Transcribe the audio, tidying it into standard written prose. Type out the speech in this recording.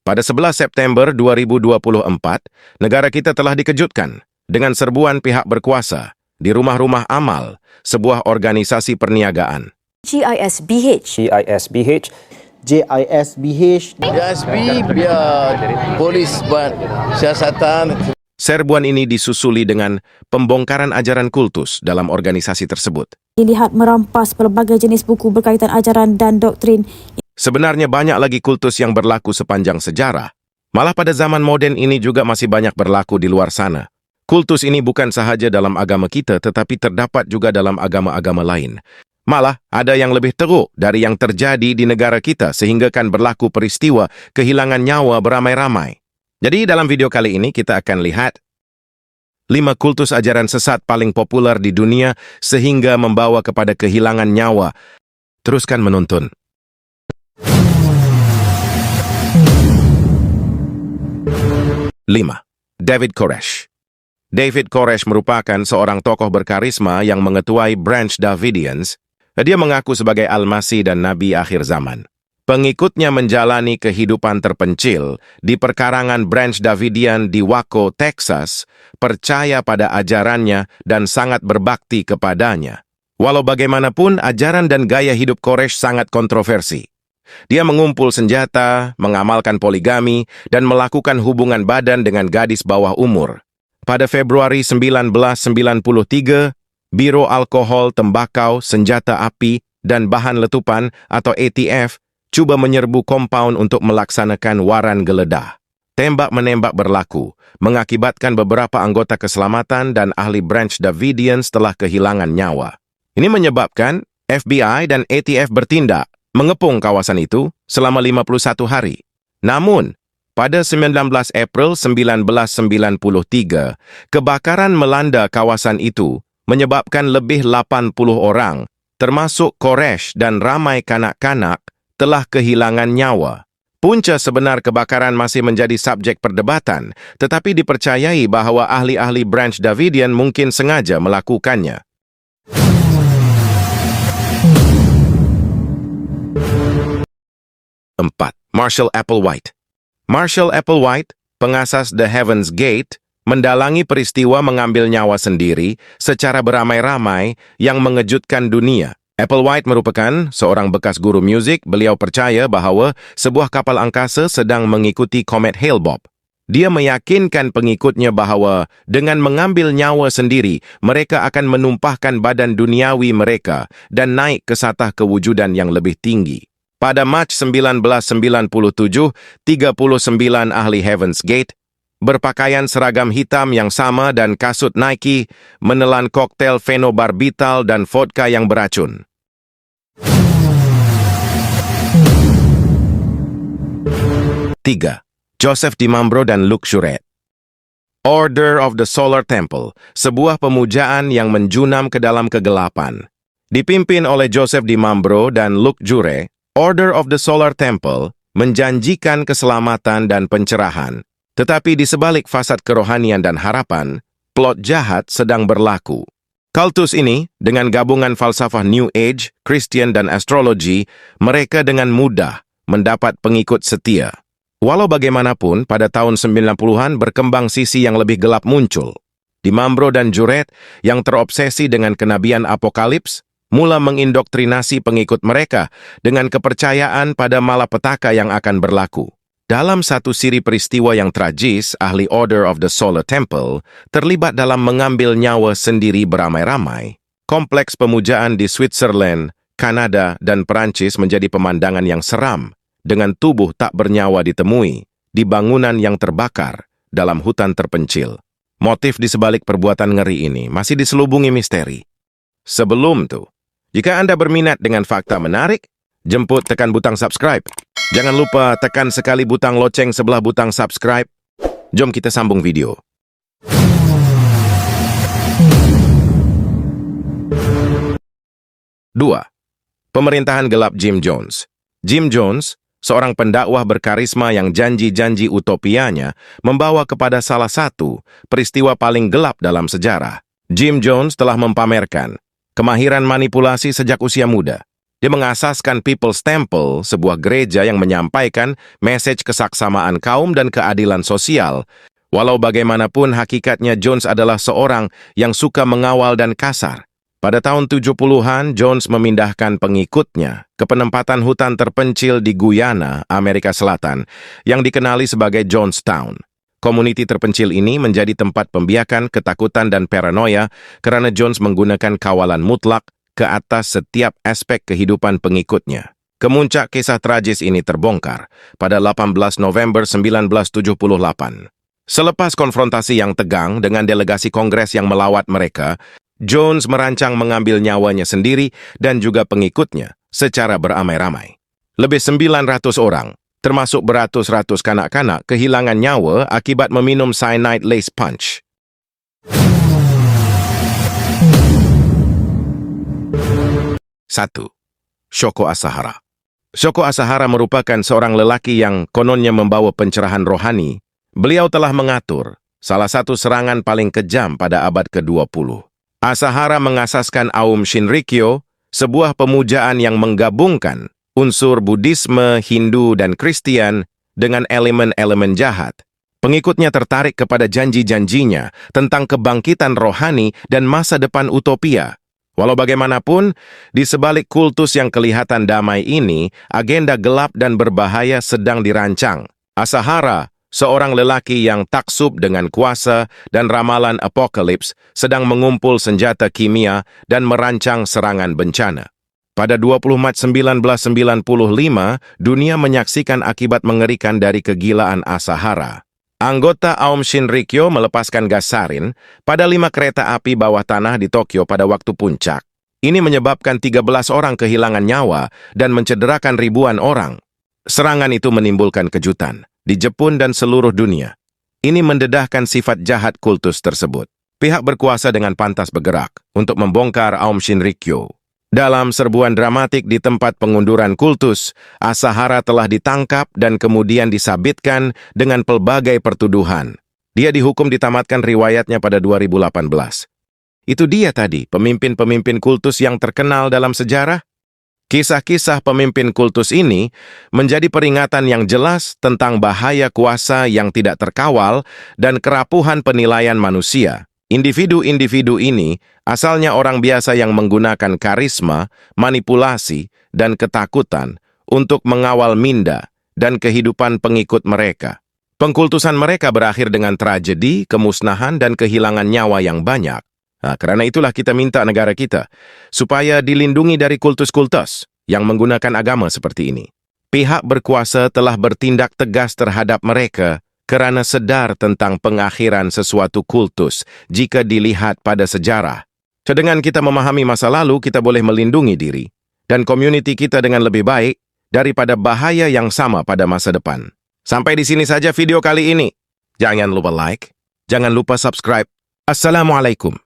Pada 11 September 2024, negara kita telah dikejutkan dengan serbuan pihak berkuasa di rumah-rumah amal, sebuah organisasi perniagaan. GISBH. GISBH. JISBH. JISB biar polis buat siasatan. Serbuan ini disusuli dengan pembongkaran ajaran kultus dalam organisasi tersebut. Dilihat merampas pelbagai jenis buku berkaitan ajaran dan doktrin. Sebenarnya banyak lagi kultus yang berlaku sepanjang sejarah. Malah pada zaman moden ini juga masih banyak berlaku di luar sana. Kultus ini bukan sahaja dalam agama kita, tetapi terdapat juga dalam agama-agama lain. Malah ada yang lebih teruk dari yang terjadi di negara kita sehingga kan berlaku peristiwa kehilangan nyawa beramai-ramai. Jadi dalam video kali ini kita akan lihat 5 kultus ajaran sesat paling populer di dunia sehingga membawa kepada kehilangan nyawa. Teruskan menonton. 5. David Koresh. David Koresh merupakan seorang tokoh berkarisma yang mengetuai Branch Davidians. Dia mengaku sebagai Al-Masih dan Nabi akhir zaman. Pengikutnya menjalani kehidupan terpencil di perkarangan Branch Davidian di Waco, Texas, percaya pada ajarannya dan sangat berbakti kepadanya. Walau bagaimanapun, ajaran dan gaya hidup Koresh sangat kontroversi. Dia mengumpul senjata, mengamalkan poligami, dan melakukan hubungan badan dengan gadis bawah umur. Pada Februari 1993, Biro Alkohol, Tembakau, Senjata Api, dan Bahan Letupan atau ATF cuba menyerbu kompaun untuk melaksanakan waran geledah. Tembak-menembak berlaku, mengakibatkan beberapa anggota keselamatan dan ahli Branch Davidians telah kehilangan nyawa. Ini menyebabkan FBI dan ATF bertindak, mengepung kawasan itu selama 51 hari. Namun, pada 19 April 1993, kebakaran melanda kawasan itu, menyebabkan lebih 80 orang, termasuk Koresh dan ramai kanak-kanak, telah kehilangan nyawa. Punca sebenar kebakaran masih menjadi subjek perdebatan, tetapi dipercayai bahwa ahli-ahli Branch Davidian mungkin sengaja melakukannya. 4. Marshall Applewhite. Marshall Applewhite, pengasas The Heaven's Gate, mendalangi peristiwa mengambil nyawa sendiri secara beramai-ramai yang mengejutkan dunia. Applewhite merupakan seorang bekas guru musik. Beliau percaya bahwa sebuah kapal angkasa sedang mengikuti komet Hale-Bopp. Dia meyakinkan pengikutnya bahwa dengan mengambil nyawa sendiri, mereka akan menumpahkan badan duniawi mereka dan naik ke satah kewujudan yang lebih tinggi. Pada Mac 1997, 39 ahli Heaven's Gate berpakaian seragam hitam yang sama dan kasut Nike menelan koktail fenobarbital dan vodka yang beracun. 3. Joseph DiMambro dan Luke Jurett. Order of the Solar Temple, sebuah pemujaan yang menjunam ke dalam kegelapan. Dipimpin oleh Joseph DiMambro dan Luke Jurett, Order of the Solar Temple menjanjikan keselamatan dan pencerahan. Tetapi di sebalik fasad kerohanian dan harapan, plot jahat sedang berlaku. Kultus ini, dengan gabungan falsafah New Age, Christian, dan astrologi, mereka dengan mudah mendapat pengikut setia. Walau bagaimanapun, pada tahun 90-an berkembang sisi yang lebih gelap muncul. DiMambro dan Jurett, yang terobsesi dengan kenabian apokalips, mula mengindoktrinasi pengikut mereka dengan kepercayaan pada malapetaka yang akan berlaku. Dalam satu siri peristiwa yang tragis, ahli Order of the Solar Temple terlibat dalam mengambil nyawa sendiri beramai-ramai. Kompleks pemujaan di Switzerland, Kanada, dan Perancis menjadi pemandangan yang seram, dengan tubuh tak bernyawa ditemui di bangunan yang terbakar dalam hutan terpencil. Motif di sebalik perbuatan ngeri ini masih diselubungi misteri. Sebelum itu, jika Anda berminat dengan fakta menarik, jemput tekan butang subscribe. Jangan lupa tekan sekali butang loceng sebelah butang subscribe. Jom kita sambung video. 2. Pemerintahan gelap Jim Jones. Jim Jones, seorang pendakwah berkarisma yang janji-janji utopianya membawa kepada salah satu peristiwa paling gelap dalam sejarah. Jim Jones telah mempamerkan kemahiran manipulasi sejak usia muda. Dia mengasaskan People's Temple, sebuah gereja yang menyampaikan mesej kesaksamaan kaum dan keadilan sosial. Walau bagaimanapun hakikatnya Jones adalah seorang yang suka mengawal dan kasar. Pada tahun 70-an, Jones memindahkan pengikutnya ke penempatan hutan terpencil di Guyana, Amerika Selatan, yang dikenali sebagai Jonestown. Komuniti terpencil ini menjadi tempat pembiakan, ketakutan, dan paranoia karena Jones menggunakan kawalan mutlak ke atas setiap aspek kehidupan pengikutnya. Kemuncak kisah tragis ini terbongkar pada 18 November 1978. Selepas konfrontasi yang tegang dengan delegasi Kongres yang melawat mereka, Jones merancang mengambil nyawanya sendiri dan juga pengikutnya secara beramai-ramai. Lebih 900 orang, termasuk beratus-ratus kanak-kanak, kehilangan nyawa akibat meminum cyanide lace punch. Satu, Shoko Asahara. Shoko Asahara merupakan seorang lelaki yang kononnya membawa pencerahan rohani. Beliau telah mengatur salah satu serangan paling kejam pada abad ke-20. Asahara mengasaskan Aum Shinrikyo, sebuah pemujaan yang menggabungkan unsur Buddhisme, Hindu, dan Kristen dengan elemen-elemen jahat. Pengikutnya tertarik kepada janji-janjinya tentang kebangkitan rohani dan masa depan utopia. Walau bagaimanapun, di sebalik kultus yang kelihatan damai ini, agenda gelap dan berbahaya sedang dirancang. Asahara, seorang lelaki yang taksub dengan kuasa dan ramalan apokalips, sedang mengumpul senjata kimia dan merancang serangan bencana. Pada 20 Maret 1995, dunia menyaksikan akibat mengerikan dari kegilaan Asahara. Anggota Aum Shinrikyo melepaskan gas sarin pada 5 kereta api bawah tanah di Tokyo pada waktu puncak. Ini menyebabkan 13 orang kehilangan nyawa dan mencederakan ribuan orang. Serangan itu menimbulkan kejutan di Jepun dan seluruh dunia. Ini mendedahkan sifat jahat kultus tersebut. Pihak berkuasa dengan pantas bergerak untuk membongkar Aum Shinrikyo. Dalam serbuan dramatik di tempat pengunduran kultus, Asahara telah ditangkap dan kemudian disabitkan dengan pelbagai pertuduhan. Dia dihukum ditamatkan riwayatnya pada 2018. Itu dia tadi, pemimpin-pemimpin kultus yang terkenal dalam sejarah. Kisah-kisah pemimpin kultus ini menjadi peringatan yang jelas tentang bahaya kuasa yang tidak terkawal dan kerapuhan penilaian manusia. Individu-individu ini asalnya orang biasa yang menggunakan karisma, manipulasi, dan ketakutan untuk mengawal minda dan kehidupan pengikut mereka. Pengkultusan mereka berakhir dengan tragedi, kemusnahan, dan kehilangan nyawa yang banyak. Nah, karena itulah kita minta negara kita supaya dilindungi dari kultus-kultus yang menggunakan agama seperti ini. Pihak berkuasa telah bertindak tegas terhadap mereka karena sedar tentang pengakhiran sesuatu kultus jika dilihat pada sejarah. Dengan kita memahami masa lalu, kita boleh melindungi diri dan komuniti kita dengan lebih baik daripada bahaya yang sama pada masa depan. Sampai di sini saja video kali ini. Jangan lupa like, jangan lupa subscribe. Assalamualaikum.